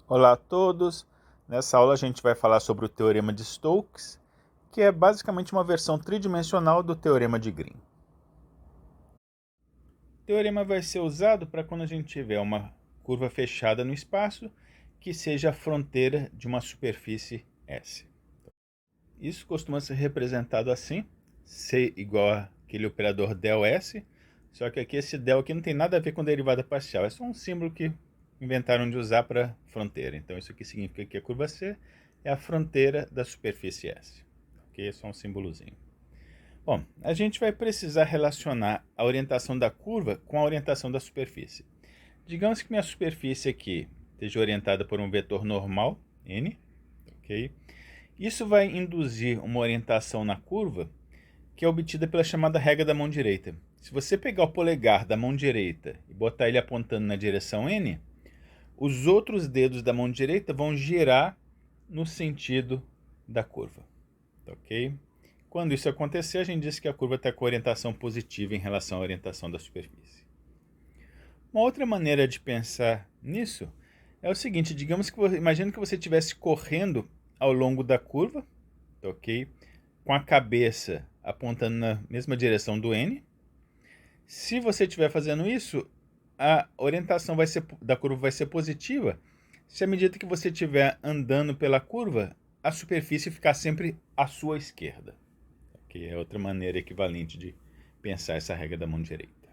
Olá a todos! Nessa aula a gente vai falar sobre o Teorema de Stokes, que é basicamente uma versão tridimensional do Teorema de Green. O teorema vai ser usado para quando a gente tiver uma curva fechada no espaço que seja a fronteira de uma superfície S. Isso costuma ser representado assim, C igual àquele operador ΔS, só que aqui esse del aqui não tem nada a ver com derivada parcial, é só um símbolo que inventaram de usar para fronteira. Então isso aqui significa que a curva C é a fronteira da superfície S. Ok? É só um símbolozinho. Bom, a gente vai precisar relacionar a orientação da curva com a orientação da superfície. Digamos que minha superfície aqui esteja orientada por um vetor normal, n, ok? Isso vai induzir uma orientação na curva que é obtida pela chamada regra da mão direita. Se você pegar o polegar da mão direita e botar ele apontando na direção n, os outros dedos da mão direita vão girar no sentido da curva, ok? Quando isso acontecer, a gente diz que a curva está com orientação positiva em relação à orientação da superfície. Uma outra maneira de pensar nisso é o seguinte: digamos que imagine que você estivesse correndo ao longo da curva, ok? Com a cabeça apontando na mesma direção do n. Se você estiver fazendo isso, a orientação da curva vai ser positiva se à medida que você estiver andando pela curva, a superfície ficar sempre à sua esquerda. Que é outra maneira equivalente de pensar essa regra da mão direita.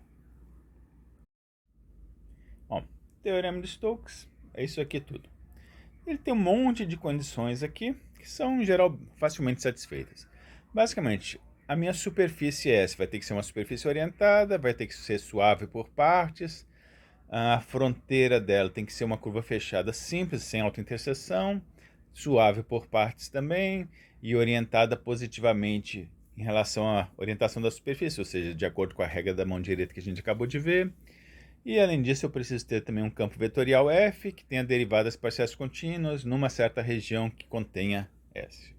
Bom, Teorema de Stokes é isso aqui tudo. Ele tem um monte de condições aqui que são, em geral, facilmente satisfeitas. Basicamente, a minha superfície S vai ter que ser uma superfície orientada, vai ter que ser suave por partes, a fronteira dela tem que ser uma curva fechada simples, sem autointerseção, suave por partes também, e orientada positivamente em relação à orientação da superfície, ou seja, de acordo com a regra da mão direita que a gente acabou de ver. E além disso, eu preciso ter também um campo vetorial F, que tenha derivadas parciais contínuas numa certa região que contenha S.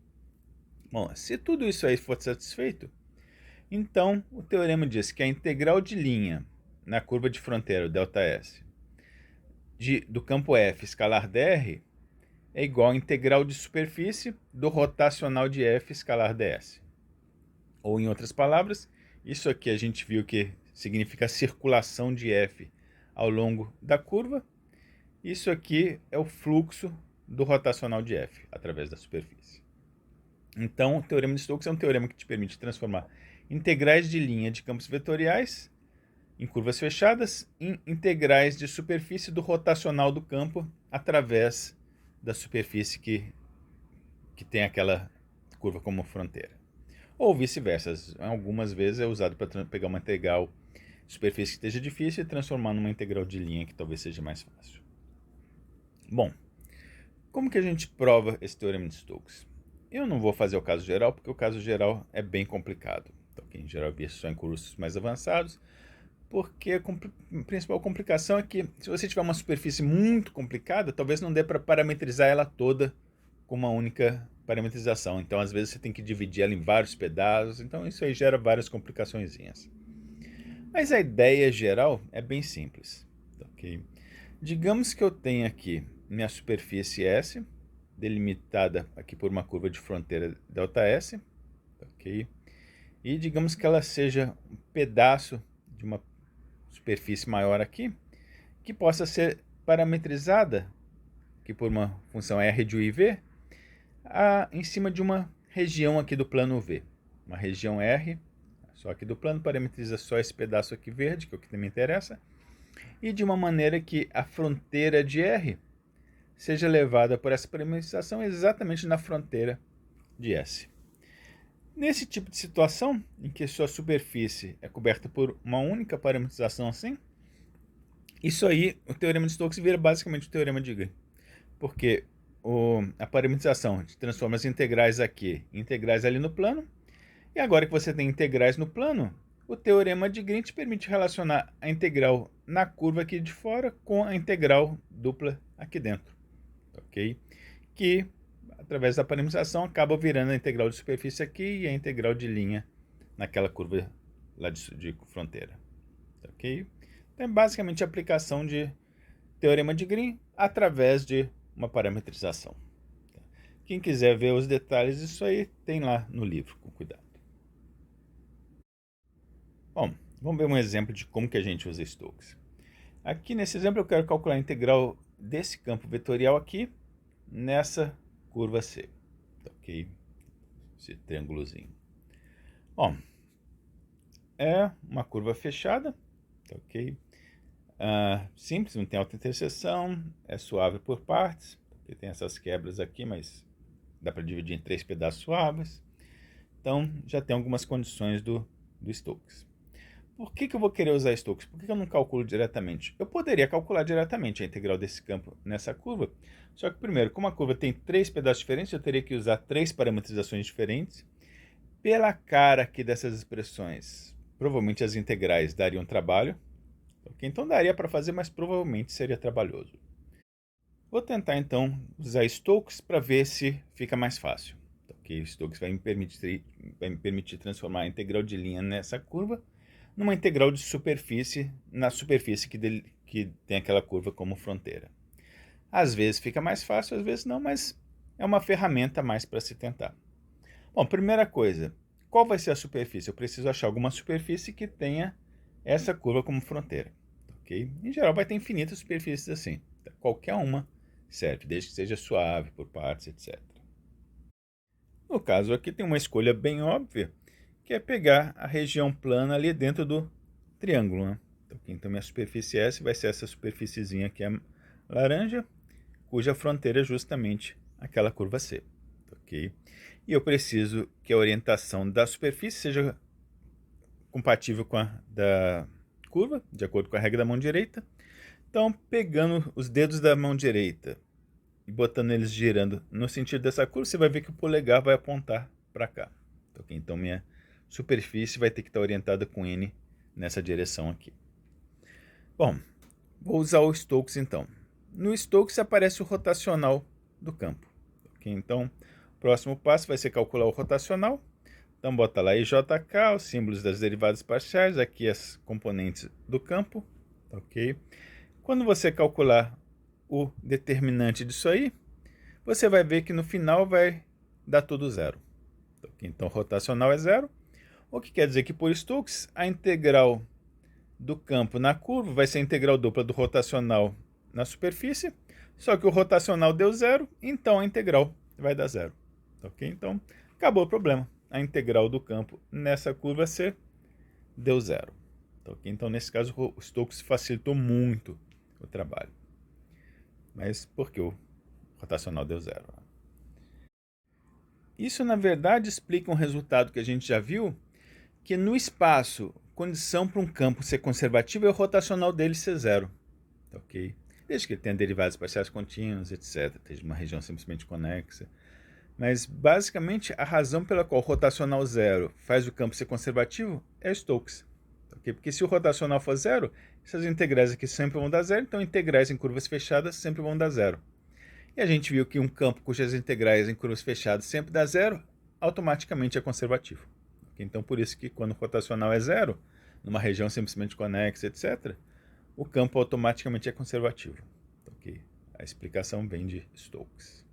Bom, se tudo isso aí for satisfeito, então o teorema diz que a integral de linha na curva de fronteira, ΔS, do campo F escalar dr é igual à integral de superfície do rotacional de F escalar ds. Ou, em outras palavras, isso aqui a gente viu que significa a circulação de F ao longo da curva. Isso aqui é o fluxo do rotacional de F através da superfície. Então, o teorema de Stokes é um teorema que te permite transformar integrais de linha de campos vetoriais em curvas fechadas em integrais de superfície do rotacional do campo através da superfície que tem aquela curva como fronteira. Ou vice-versa, algumas vezes é usado para pegar uma integral de superfície que esteja difícil e transformar numa integral de linha que talvez seja mais fácil. Bom, como que a gente prova esse teorema de Stokes? Eu não vou fazer o caso geral, porque o caso geral é bem complicado. Então, em geral, vi só em cursos mais avançados, porque a principal complicação é que se você tiver uma superfície muito complicada, talvez não dê para parametrizar ela toda com uma única parametrização. Então, às vezes, você tem que dividir ela em vários pedaços. Então, isso aí gera várias complicaçõezinhas. Mas a ideia geral é bem simples. Okay? Digamos que eu tenho aqui minha superfície S, delimitada aqui por uma curva de fronteira ΔS. Okay? E digamos que ela seja um pedaço de uma superfície maior aqui, que possa ser parametrizada aqui por uma função R de U e V, em cima de uma região aqui do plano V. Uma região R, só aqui do plano, parametriza só esse pedaço aqui verde, que é o que me interessa, e de uma maneira que a fronteira de R seja levada por essa parametrização exatamente na fronteira de S. Nesse tipo de situação, em que sua superfície é coberta por uma única parametrização assim, isso aí, o teorema de Stokes vira basicamente o teorema de Green. Porque a parametrização transforma as integrais aqui em integrais ali no plano. E agora que você tem integrais no plano, o teorema de Green te permite relacionar a integral na curva aqui de fora com a integral dupla aqui dentro. Ok? Que, através da parametrização, acaba virando a integral de superfície aqui e a integral de linha naquela curva lá de fronteira. Ok? Então, é basicamente a aplicação de teorema de Green através de uma parametrização. Quem quiser ver os detalhes disso aí, tem lá no livro, com cuidado. Bom, vamos ver um exemplo de como que a gente usa Stokes. Aqui nesse exemplo eu quero calcular a integral desse campo vetorial aqui, nessa curva C. Ok? Esse triângulozinho. Bom, é uma curva fechada, ok? Simples, não tem alta interseção, é suave por partes, porque tem essas quebras aqui, mas dá para dividir em 3 pedaços suaves. Então, já tem algumas condições do Stokes. Por que eu vou querer usar Stokes? Por que eu não calculo diretamente? Eu poderia calcular diretamente a integral desse campo nessa curva, só que primeiro, como a curva tem 3 pedaços diferentes, eu teria que usar 3 parametrizações diferentes. Pela cara aqui dessas expressões, provavelmente as integrais dariam trabalho. Okay? Então daria para fazer, mas provavelmente seria trabalhoso. Vou tentar então usar Stokes para ver se fica mais fácil. Okay? Stokes vai me permitir transformar a integral de linha nessa curva numa integral de superfície na superfície que tem aquela curva como fronteira. Às vezes fica mais fácil, às vezes não, mas é uma ferramenta a mais para se tentar. Bom, primeira coisa, qual vai ser a superfície? Eu preciso achar alguma superfície que tenha essa curva como fronteira. Okay? Em geral vai ter infinitas superfícies assim. Qualquer uma serve, desde que seja suave, por partes, etc. No caso aqui tem uma escolha bem óbvia, que é pegar a região plana ali dentro do triângulo. Né? Então minha superfície S vai ser essa superfíciezinha aqui, é laranja, cuja fronteira é justamente aquela curva C. Okay? E eu preciso que a orientação da superfície seja compatível com a da curva, de acordo com a regra da mão direita. Então, pegando os dedos da mão direita e botando eles girando no sentido dessa curva, você vai ver que o polegar vai apontar para cá. Okay? Então, minha superfície vai ter que estar orientada com N nessa direção aqui. Bom, vou usar o Stokes então. No Stokes aparece o rotacional do campo. Okay? Então, o próximo passo vai ser calcular o rotacional. Então, bota lá IJK, os símbolos das derivadas parciais, aqui as componentes do campo. Ok? Quando você calcular o determinante disso aí, você vai ver que no final vai dar tudo zero. Okay? Então, rotacional é zero, o que quer dizer que por Stokes, a integral do campo na curva vai ser a integral dupla do rotacional na superfície, só que o rotacional deu zero, então a integral vai dar zero. Ok? Então, acabou o problema. A integral do campo nessa curva C deu zero. Ok? Então, nesse caso, o Stokes facilitou muito o trabalho. Mas por que o rotacional deu zero? Isso, na verdade, explica um resultado que a gente já viu, que no espaço, condição para um campo ser conservativo é o rotacional dele ser zero. Ok? Desde que ele tenha derivadas parciais contínuas, etc. Esteja uma região simplesmente conexa. Mas, basicamente, a razão pela qual o rotacional zero faz o campo ser conservativo é Stokes. Okay? Porque se o rotacional for zero, essas integrais aqui sempre vão dar zero, então integrais em curvas fechadas sempre vão dar zero. E a gente viu que um campo cujas integrais em curvas fechadas sempre dá zero, automaticamente é conservativo. Okay? Então, por isso que quando o rotacional é zero, numa região simplesmente conexa, etc., o campo automaticamente é conservativo. Okay? A explicação vem de Stokes.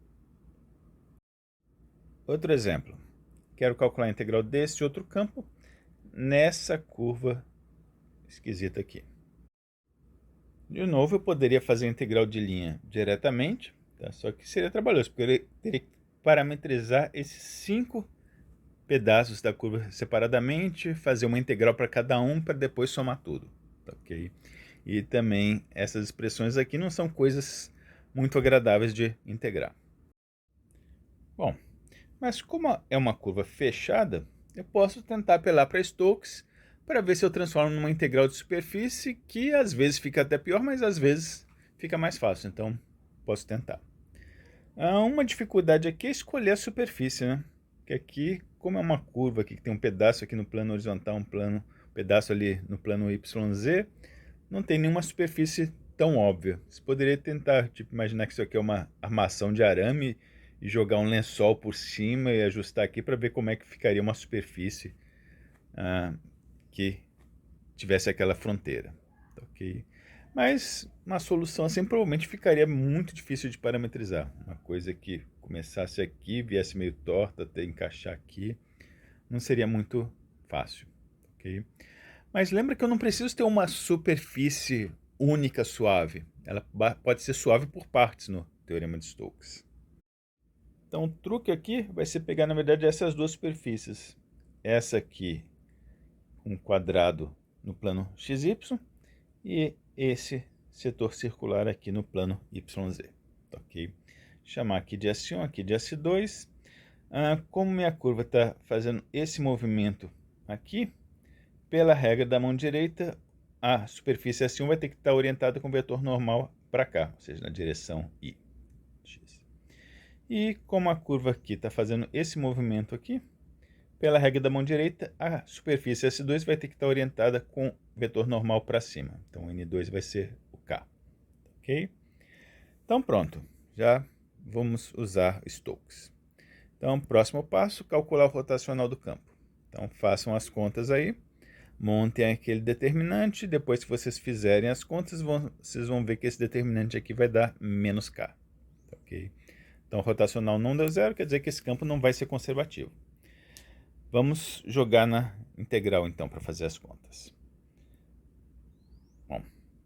Outro exemplo. Quero calcular a integral desse outro campo nessa curva esquisita aqui. De novo, eu poderia fazer a integral de linha diretamente, tá? Só que seria trabalhoso, porque eu teria que parametrizar esses 5 pedaços da curva separadamente, fazer uma integral para cada um, para depois somar tudo. Ok? E também essas expressões aqui não são coisas muito agradáveis de integrar. Bom, mas como é uma curva fechada, eu posso tentar apelar para Stokes para ver se eu transformo numa integral de superfície, que às vezes fica até pior, mas às vezes fica mais fácil, então posso tentar. Uma dificuldade aqui é escolher a superfície, né? Que aqui, como é uma curva aqui, que tem um pedaço aqui no plano horizontal, um pedaço ali no plano YZ, não tem nenhuma superfície tão óbvia. Você poderia tentar, tipo, imaginar que isso aqui é uma armação de arame e jogar um lençol por cima e ajustar aqui para ver como é que ficaria uma superfície que tivesse aquela fronteira. Ok? Mas uma solução assim provavelmente ficaria muito difícil de parametrizar. Uma coisa que começasse aqui, viesse meio torta até encaixar aqui, não seria muito fácil, ok? Mas lembra que eu não preciso ter uma superfície única suave. Ela pode ser suave por partes no Teorema de Stokes. Então o truque aqui vai ser pegar, na verdade, essas duas superfícies. Essa aqui, um quadrado no plano XY, e esse setor circular aqui no plano YZ. Ok? Chamar aqui de S1, aqui de S2. Como minha curva está fazendo esse movimento aqui, pela regra da mão direita, a superfície S1 vai ter que estar orientada com o vetor normal para cá, ou seja, na direção I. X. E como a curva aqui está fazendo esse movimento aqui, pela regra da mão direita, a superfície S2 vai ter que estar orientada com o vetor normal para cima. Então, N2 vai ser o K. Ok? Então, pronto. Já vamos usar Stokes. Então, próximo passo, calcular o rotacional do campo. Então, façam as contas aí. Montem aquele determinante. Depois que vocês fizerem as contas, vocês vão ver que esse determinante aqui vai dar menos K. Ok? Então, o rotacional não deu zero, quer dizer que esse campo não vai ser conservativo. Vamos jogar na integral, então, para fazer as contas. Bom,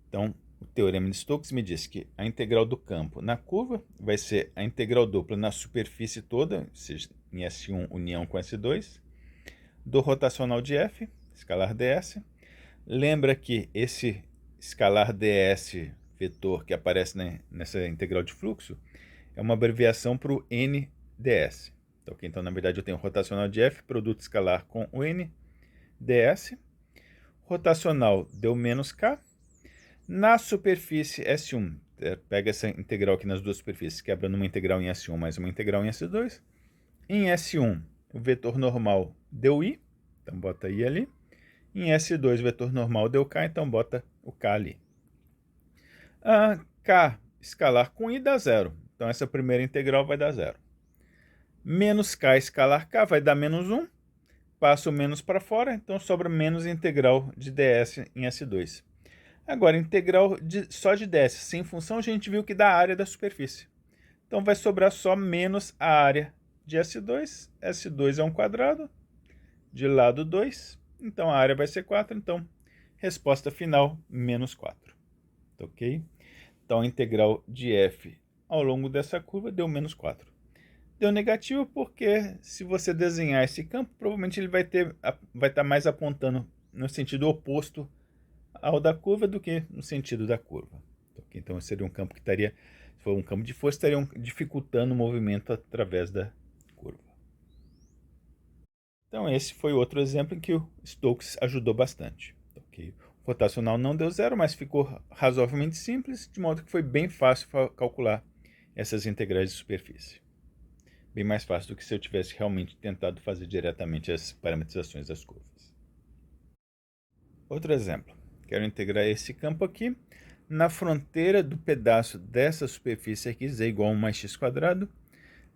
então, o Teorema de Stokes me diz que a integral do campo na curva vai ser a integral dupla na superfície toda, ou seja, em S1 união com S2, do rotacional de F, escalar ds. Lembra que esse escalar ds vetor que aparece nessa integral de fluxo é uma abreviação para o nds. Então, na verdade, eu tenho rotacional de F, produto escalar com o N, ds. Rotacional deu menos K. Na superfície S1, pega essa integral aqui nas duas superfícies, quebra numa integral em S1 mais uma integral em S2. Em S1, o vetor normal deu I, então bota I ali. Em S2, o vetor normal deu K, então bota o K ali. K escalar com I dá zero, então essa primeira integral vai dar zero. Menos K escalar K vai dar menos 1. Passo o menos para fora, então sobra menos integral de ds em S2. Agora, integral só de ds sem função, a gente viu que dá a área da superfície. Então vai sobrar só menos a área de S2. S2 é um quadrado, de lado 2, então a área vai ser 4, então resposta final, menos 4. Ok? Então a integral de f ao longo dessa curva deu menos 4. Deu negativo porque se você desenhar esse campo, provavelmente ele vai estar mais apontando no sentido oposto ao da curva do que no sentido da curva. Okay? Então seria um campo que estaria, se for um campo de força, estaria dificultando o movimento através da curva. Então esse foi outro exemplo em que o Stokes ajudou bastante. Okay? O rotacional não deu zero, mas ficou razoavelmente simples, de modo que foi bem fácil calcular essas integrais de superfície. Bem mais fácil do que se eu tivesse realmente tentado fazer diretamente as parametrizações das curvas. Outro exemplo. Quero integrar esse campo aqui. Na fronteira do pedaço dessa superfície aqui, z igual a 1 mais x quadrado.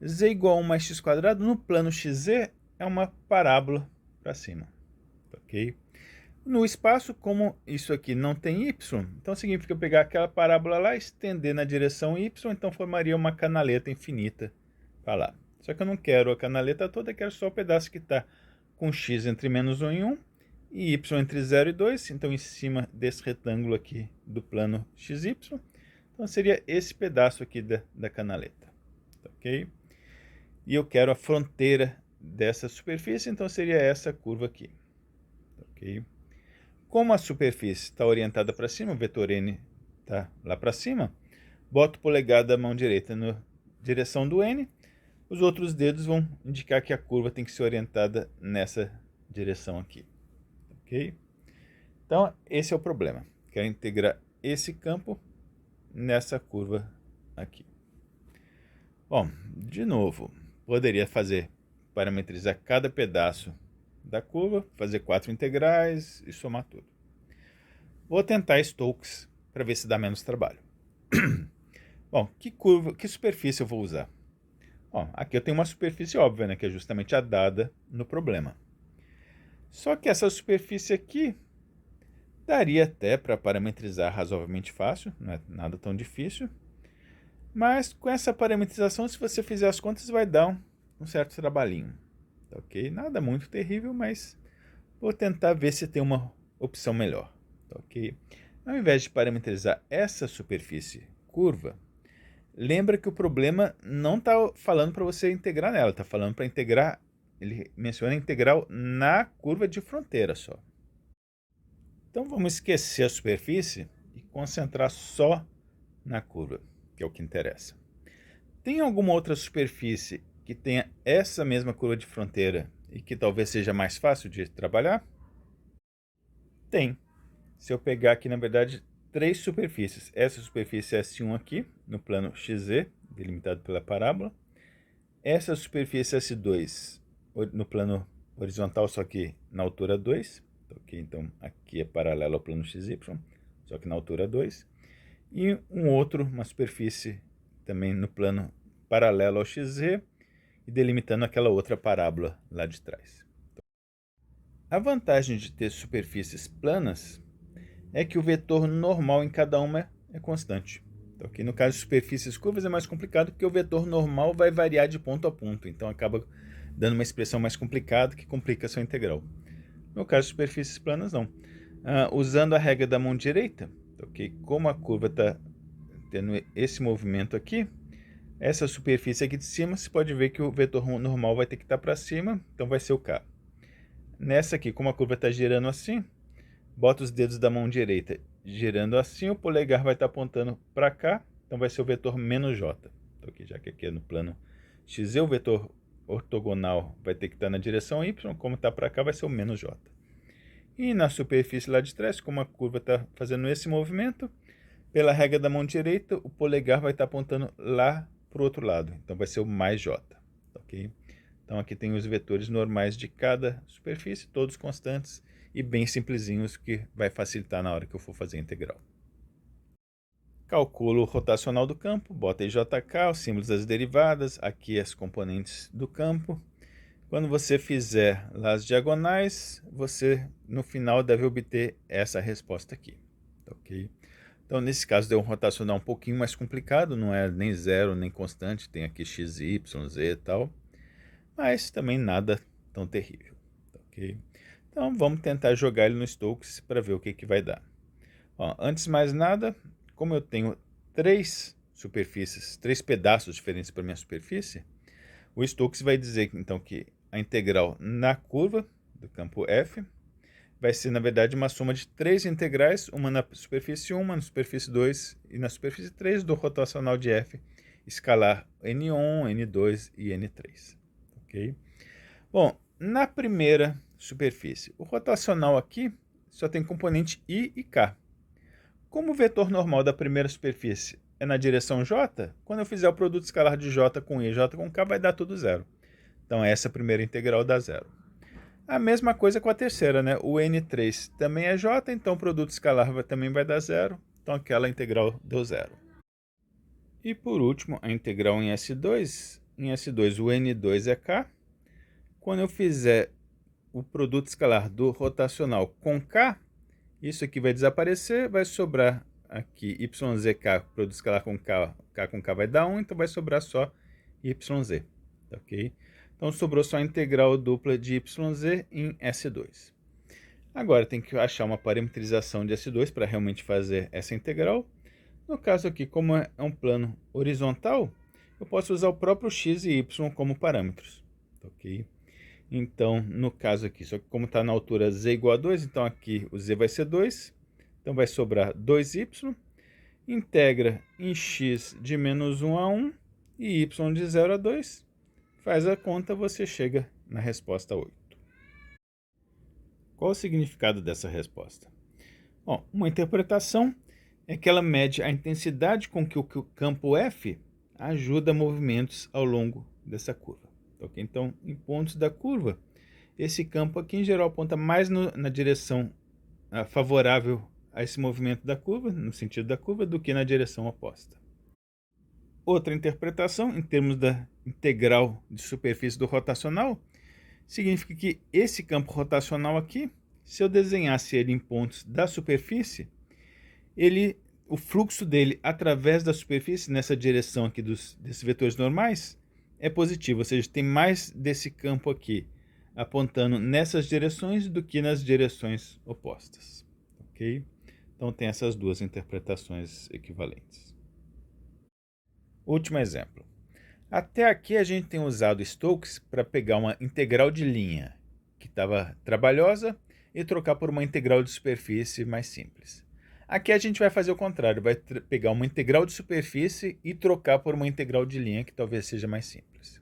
Z igual a 1 mais x quadrado no plano xz é uma parábola para cima. Ok? No espaço, como isso aqui não tem y, então significa pegar aquela parábola lá, estender na direção y, então formaria uma canaleta infinita para lá. Só que eu não quero a canaleta toda, eu quero só o pedaço que está com x entre menos 1 e 1 e y entre 0 e 2, então em cima desse retângulo aqui do plano xy. Então seria esse pedaço aqui da canaleta. Ok? E eu quero a fronteira dessa superfície, então seria essa curva aqui. Ok? Como a superfície está orientada para cima, o vetor n está lá para cima, boto o polegar da mão direita na direção do n, os outros dedos vão indicar que a curva tem que ser orientada nessa direção aqui. Ok? Então, esse é o problema. Quero integrar esse campo nessa curva aqui. Bom, de novo, poderia parametrizar cada pedaço da curva, fazer 4 integrais e somar tudo. Vou tentar Stokes para ver se dá menos trabalho. Bom, que superfície eu vou usar? Bom, aqui eu tenho uma superfície óbvia, né, que é justamente a dada no problema. Só que essa superfície aqui Daria até para parametrizar razoavelmente fácil, não é nada tão difícil. Mas com essa parametrização, se você fizer as contas, vai dar um certo trabalhinho. Tá ok? Nada muito terrível, mas vou tentar ver se tem uma opção melhor. Tá ok? Ao invés de parametrizar essa superfície curva, lembra que o problema não está falando para você integrar nela, está falando para integrar, ele menciona integral na curva de fronteira só. Então vamos esquecer a superfície e concentrar só na curva, que é o que interessa. Tem alguma outra superfície que tenha essa mesma curva de fronteira e que talvez seja mais fácil de trabalhar? Tem. Se eu pegar aqui, na verdade, três superfícies. Essa superfície S1 aqui, no plano XZ, delimitado pela parábola. Essa superfície S2, no plano horizontal, só que na altura 2. Okay? Então, aqui é paralelo ao plano XY, só que na altura 2. E uma superfície também no plano paralelo ao XZ e delimitando aquela outra parábola lá de trás. A vantagem de ter superfícies planas é que o vetor normal em cada uma é constante. Então, aqui no caso de superfícies curvas é mais complicado porque o vetor normal vai variar de ponto a ponto, então acaba dando uma expressão mais complicada que complica a sua integral. No caso de superfícies planas, não. Usando a regra da mão direita, okay, como a curva está tendo esse movimento aqui, essa superfície aqui de cima, você pode ver que o vetor normal vai ter que estar para cima, então vai ser o K. Nessa aqui, como a curva está girando assim, bota os dedos da mão direita girando assim, o polegar vai estar apontando para cá, então vai ser o vetor menos J. Então, aqui, já que aqui é no plano XZ, o vetor ortogonal vai ter que estar na direção Y, como está para cá, vai ser o menos J. E na superfície lá de trás, como a curva está fazendo esse movimento, pela regra da mão direita, o polegar vai estar apontando lá para o outro lado, então vai ser o mais J. Ok? Então aqui tem os vetores normais de cada superfície, todos constantes e bem simplesinhos, que vai facilitar na hora que eu for fazer a integral. Calculo o rotacional do campo, bota IJK, os símbolos das derivadas, aqui as componentes do campo. Quando você fizer lá as diagonais, você no final deve obter essa resposta aqui. Ok? Então nesse caso deu um rotacional um pouquinho mais complicado, não é nem zero nem constante, tem aqui x, y, z e tal, mas também nada tão terrível. Ok? Então vamos tentar jogar ele no Stokes para ver o que vai dar. Ó, antes de mais nada, como eu tenho três superfícies, três pedaços diferentes para minha superfície, o Stokes vai dizer então que a integral na curva do campo F vai ser, na verdade, uma soma de três integrais, uma na superfície 1, uma na superfície 2 e na superfície 3 do rotacional de F, escalar N1, N2 e N3. Ok? Bom, na primeira superfície, o rotacional aqui só tem componente I e K. Como o vetor normal da primeira superfície é na direção J, quando eu fizer o produto escalar de J com I e J com K, vai dar tudo zero. Então essa primeira integral dá zero. A mesma coisa com a terceira, né? O N3 também é J, então o produto escalar também vai dar zero. Então aquela integral deu zero. E por último, a integral em S2. Em S2 o N2 é K. Quando eu fizer o produto escalar do rotacional com K, isso aqui vai desaparecer, vai sobrar aqui YZK, produto escalar com K vai dar 1, então vai sobrar só YZ, ok? Então sobrou só a integral dupla de YZ em S2. Agora tem que achar uma parametrização de S2 para realmente fazer essa integral. No caso aqui, como é um plano horizontal, eu posso usar o próprio x e y como parâmetros, ok? Então, no caso aqui, só que como está na altura z igual a 2, então aqui o z vai ser 2. Então vai sobrar 2y. Integra em x de menos 1 a 1 e y de 0 a 2. Faz a conta, você chega na resposta 8. Qual o significado dessa resposta? Bom, uma interpretação é que ela mede a intensidade com que o campo F ajuda movimentos ao longo dessa curva. Okay? Então, em pontos da curva, esse campo aqui em geral aponta mais na direção favorável a esse movimento da curva, no sentido da curva, do que na direção oposta. Outra interpretação, em termos da integral de superfície do rotacional, significa que esse campo rotacional aqui se eu desenhasse ele em pontos da superfície, o fluxo dele através da superfície, nessa direção aqui desses vetores normais, é positivo, ou seja, tem mais desse campo aqui apontando nessas direções do que nas direções opostas, ok? Então tem essas duas interpretações equivalentes. Último exemplo. Até aqui a gente tem usado Stokes para pegar uma integral de linha que estava trabalhosa e trocar por uma integral de superfície mais simples. Aqui a gente vai fazer o contrário, vai pegar uma integral de superfície e trocar por uma integral de linha que talvez seja mais simples.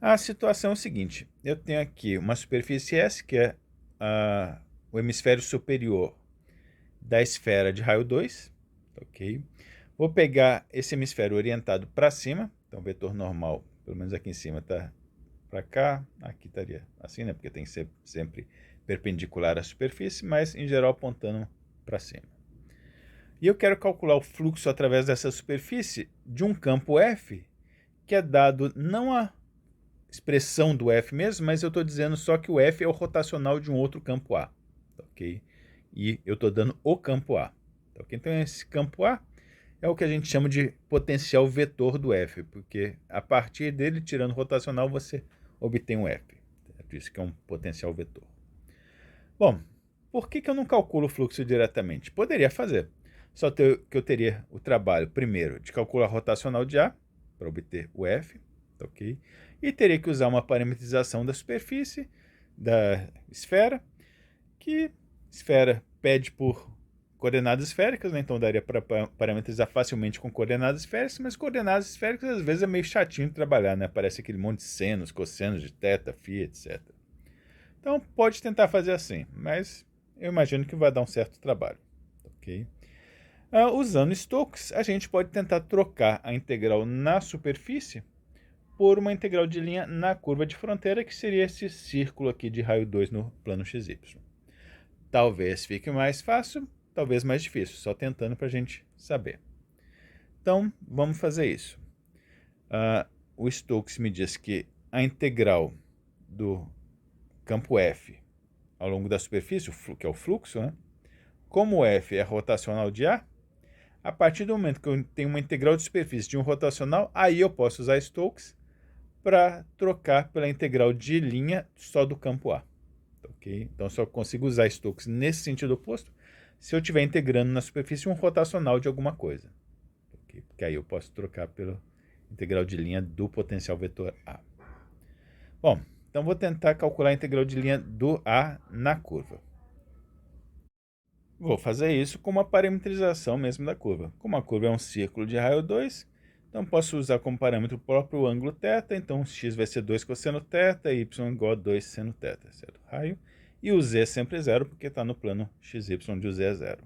A situação é o seguinte, eu tenho aqui uma superfície S, que é o hemisfério superior da esfera de raio 2, ok? Vou pegar esse hemisfério orientado para cima, então o vetor normal, pelo menos aqui em cima, está para cá, aqui estaria assim, né? Porque tem que ser sempre perpendicular à superfície, mas em geral apontando para cima. E eu quero calcular o fluxo através dessa superfície de um campo F, que é dado não a expressão do F mesmo, mas eu estou dizendo só que o F é o rotacional de um outro campo A, ok? E eu estou dando o campo A, ok? Então esse campo A é o que a gente chama de potencial vetor do F, porque a partir dele, tirando rotacional, você obtém um F. É por isso que é um potencial vetor. Bom, por que eu não calculo o fluxo diretamente? Poderia fazer, só que eu teria o trabalho, primeiro, de calcular rotacional de A, para obter o F, ok? E teria que usar uma parametrização da superfície, da esfera, que esfera pede por coordenadas esféricas, né? Então daria para parametrizar facilmente com coordenadas esféricas, mas coordenadas esféricas às vezes é meio chatinho de trabalhar, né? Aparece aquele monte de senos, cossenos de θ, φ, etc. Então pode tentar fazer assim, mas eu imagino que vai dar um certo trabalho, ok? Usando Stokes, a gente pode tentar trocar a integral na superfície por uma integral de linha na curva de fronteira, que seria esse círculo aqui de raio 2 no plano XY. Talvez fique mais fácil, talvez mais difícil, só tentando para a gente saber. Então, vamos fazer isso. O Stokes me diz que a integral do campo F ao longo da superfície, que é o fluxo, né? Como o F é rotacional de a partir do momento que eu tenho uma integral de superfície de um rotacional, aí eu posso usar Stokes para trocar pela integral de linha só do campo A. Okay? Então, eu só consigo usar Stokes nesse sentido oposto se eu estiver integrando na superfície um rotacional de alguma coisa. Okay? Porque aí eu posso trocar pela integral de linha do potencial vetor A. Bom, então vou tentar calcular a integral de linha do A na curva. Vou fazer isso com uma parametrização mesmo da curva. Como a curva é um círculo de raio 2, então posso usar como parâmetro o próprio ângulo θ, então x vai ser 2 cosseno θ, y igual a 2 seno θ, certo? Raio. E o z é sempre zero, porque está no plano xy, onde o z é zero.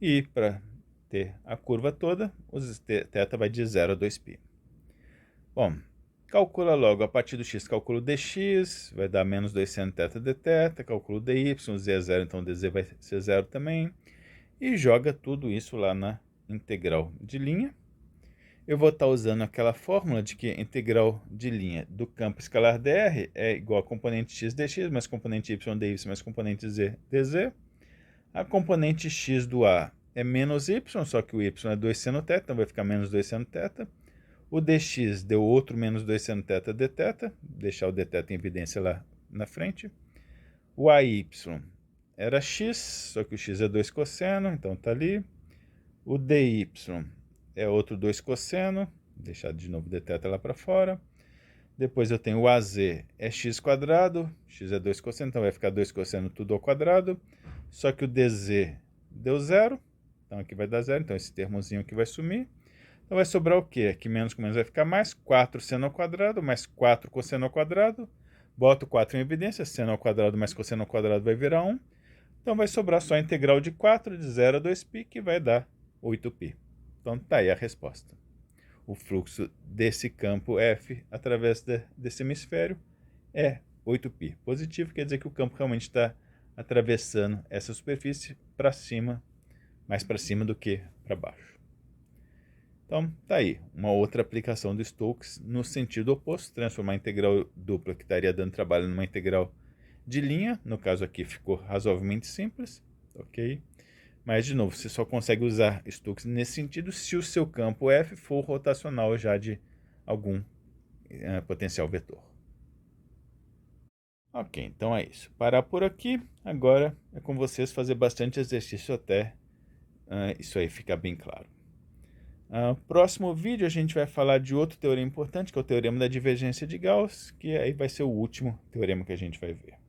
E para ter a curva toda, o θ vai de 0 a 2π. Bom, calcula logo, a partir do x, calculo o dx, vai dar menos 2 seno θ dθ, calculo o dy, o z é zero, então o dz vai ser zero também. E joga tudo isso lá na integral de linha. Eu vou estar usando aquela fórmula de que a integral de linha do campo escalar dr é igual a componente x dx mais componente y dy mais componente z dz. A componente x do A é menos y, só que o y é 2 seno θ, então vai ficar menos 2 seno θ. O dx deu outro menos 2 seno θ dθ, deixar o dθ em evidência lá na frente. O AY era x, só que o x é 2 cosseno, então está ali. O dy é outro 2 cosseno, deixar de novo o dθ lá para fora. Depois eu tenho o AZ é x quadrado, x é 2 cosseno, então vai ficar 2 cosseno tudo ao quadrado. Só que o dz deu zero, então aqui vai dar zero, então esse termozinho aqui vai sumir. Então vai sobrar o quê? Aqui menos com menos vai ficar mais 4 seno ao quadrado, mais 4 cosseno ao quadrado. Boto 4 em evidência, seno ao quadrado mais cosseno ao quadrado vai virar 1. Então vai sobrar só a integral de 4 de 0 a 2π, que vai dar 8π. Então tá aí a resposta. O fluxo desse campo F através desse hemisfério é 8π. Positivo quer dizer que o campo realmente está atravessando essa superfície para cima, mais para cima do que para baixo. Então, tá aí, uma outra aplicação do Stokes no sentido oposto, transformar a integral dupla, que estaria dando trabalho, numa integral de linha, no caso aqui ficou razoavelmente simples, ok? Mas, de novo, você só consegue usar Stokes nesse sentido se o seu campo F for rotacional já de algum potencial vetor. Ok, então é isso. Parar por aqui. Agora é com vocês fazer bastante exercício até isso aí ficar bem claro. Próximo vídeo a gente vai falar de outro teorema importante, que é o teorema da divergência de Gauss, que aí vai ser o último teorema que a gente vai ver.